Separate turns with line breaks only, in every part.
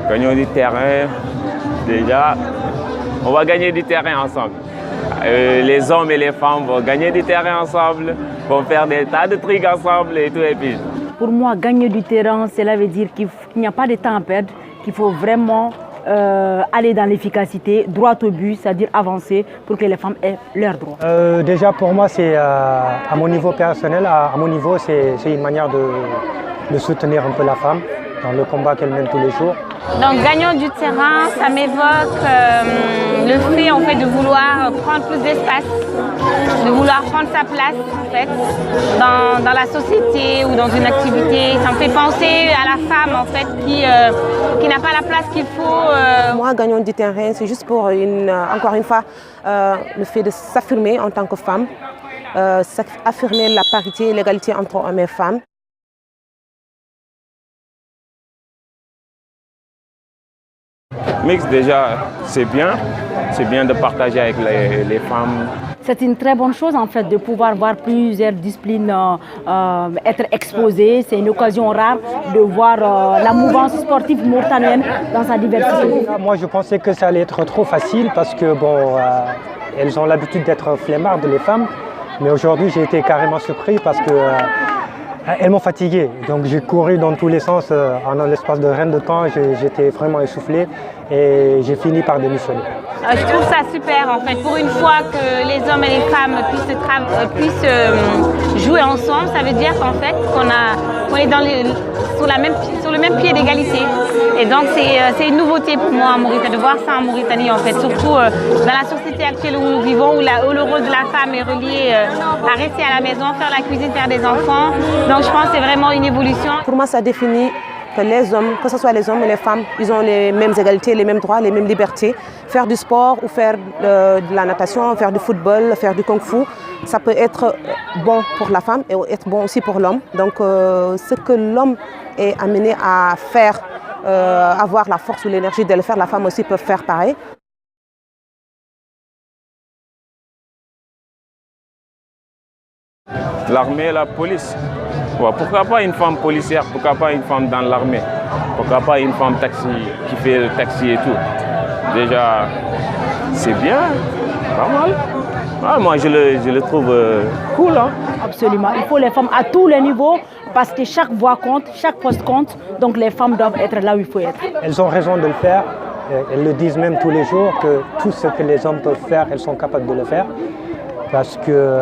Gagnons du terrain, déjà, on va gagner du terrain ensemble. Les hommes et les femmes vont gagner du terrain ensemble, vont faire des tas de trucs ensemble et tout. Et puis.
Pour moi, gagner du terrain, cela veut dire qu'il n'y a pas de temps à perdre, qu'il faut vraiment aller dans l'efficacité, droit au but, c'est-à-dire avancer pour que les femmes aient leurs droits.
Déjà pour moi, c'est à mon niveau personnel, à mon niveau, c'est une manière de soutenir un peu la femme dans le combat qu'elle mène tous les jours.
Donc gagnant du terrain, ça m'évoque le fait en fait de vouloir prendre plus d'espace, de vouloir prendre sa place en fait dans la société ou dans une activité. Ça me fait penser à la femme en fait qui n'a pas la place qu'il faut.
Moi, gagnant du terrain, c'est juste pour encore une fois le fait de s'affirmer en tant que femme, affirmer la parité et l'égalité entre hommes et femmes.
Mix déjà, c'est bien de partager avec les femmes.
C'est une très bonne chose en fait de pouvoir voir plusieurs disciplines être exposées. C'est une occasion rare de voir la mouvance sportive mauritanienne dans sa diversité.
Moi je pensais que ça allait être trop facile parce que bon, elles ont l'habitude d'être flemmardes les femmes. Mais aujourd'hui j'ai été carrément surpris parce que elles m'ont fatigué, donc j'ai couru dans tous les sens en l'espace de rien de temps, j'étais vraiment essoufflé et j'ai fini par démissionner.
Je trouve ça super en fait, pour une fois que les hommes et les femmes puissent jouer ensemble, ça veut dire qu'en fait qu'on est sur le même pied d'égalité. Et donc c'est une nouveauté pour moi en Mauritanie, de voir ça en Mauritanie en fait, surtout dans la société actuelle où nous vivons, où le rôle de la femme est relié à rester à la maison, faire la cuisine, faire des enfants. Donc je pense que c'est vraiment une évolution.
Pour moi, ça définit que les hommes, que ce soit les hommes et les femmes, ils ont les mêmes égalités, les mêmes droits, les mêmes libertés. Faire du sport ou faire de la natation, faire du football, faire du kung-fu, ça peut être bon pour la femme et être bon aussi pour l'homme. Donc ce que l'homme est amené à faire, avoir la force ou l'énergie de le faire, la femme aussi peut faire pareil.
L'armée et la police. Ouais, pourquoi pas une femme policière, pourquoi pas une femme dans l'armée, pourquoi pas une femme taxi qui fait le taxi et tout. Déjà, c'est bien, pas mal. Ah, moi, je le trouve cool. Hein.
Absolument. Il faut les femmes à tous les niveaux parce que chaque voix compte, chaque poste compte. Donc les femmes doivent être là où il faut être.
Elles ont raison de le faire. Elles le disent même tous les jours que tout ce que les hommes peuvent faire, elles sont capables de le faire. Parce que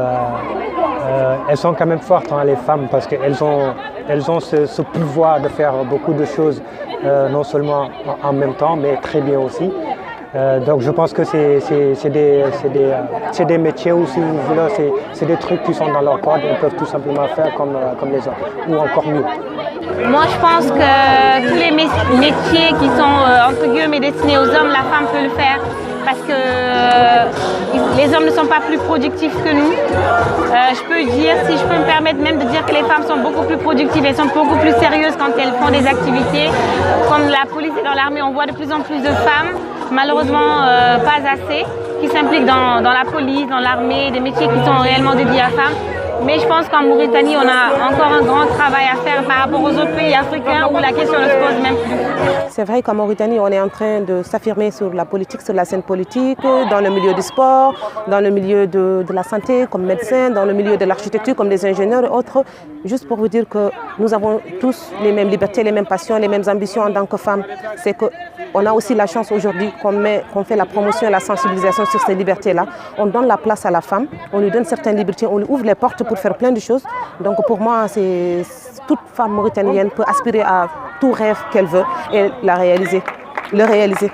elles sont quand même fortes, hein, les femmes, parce qu'elles ont ce pouvoir de faire beaucoup de choses, non seulement en même temps, mais très bien aussi. Donc je pense que c'est des métiers où, si vous voulez, c'est des trucs qui sont dans leur corde, elles peuvent tout simplement faire comme les hommes, ou encore mieux.
Moi je pense que tous les métiers qui sont entre guillemets destinés aux hommes, la femme peut le faire. Parce que les hommes ne sont pas plus productifs que nous. Je peux dire, si je peux me permettre même de dire que les femmes sont beaucoup plus productives, elles sont beaucoup plus sérieuses quand elles font des activités. Comme la police et dans l'armée, on voit de plus en plus de femmes, malheureusement pas assez, qui s'impliquent dans la police, dans l'armée, des métiers qui sont réellement dédiés à femmes. Mais je pense qu'en Mauritanie, on a encore un grand travail à faire par rapport aux autres pays africains où la question ne se pose même plus.
C'est vrai qu'en Mauritanie, on est en train de s'affirmer sur la politique, sur la scène politique, dans le milieu du sport, dans le milieu de la santé comme médecin, dans le milieu de l'architecture comme des ingénieurs et autres. Juste pour vous dire que nous avons tous les mêmes libertés, les mêmes passions, les mêmes ambitions en tant que femmes. C'est qu'on a aussi la chance aujourd'hui qu'on fait la promotion et la sensibilisation sur ces libertés-là. On donne la place à la femme, on lui donne certaines libertés, on lui ouvre les portes pour faire plein de choses. Donc pour moi, toute femme mauritanienne peut aspirer à tout rêve qu'elle veut et le réaliser.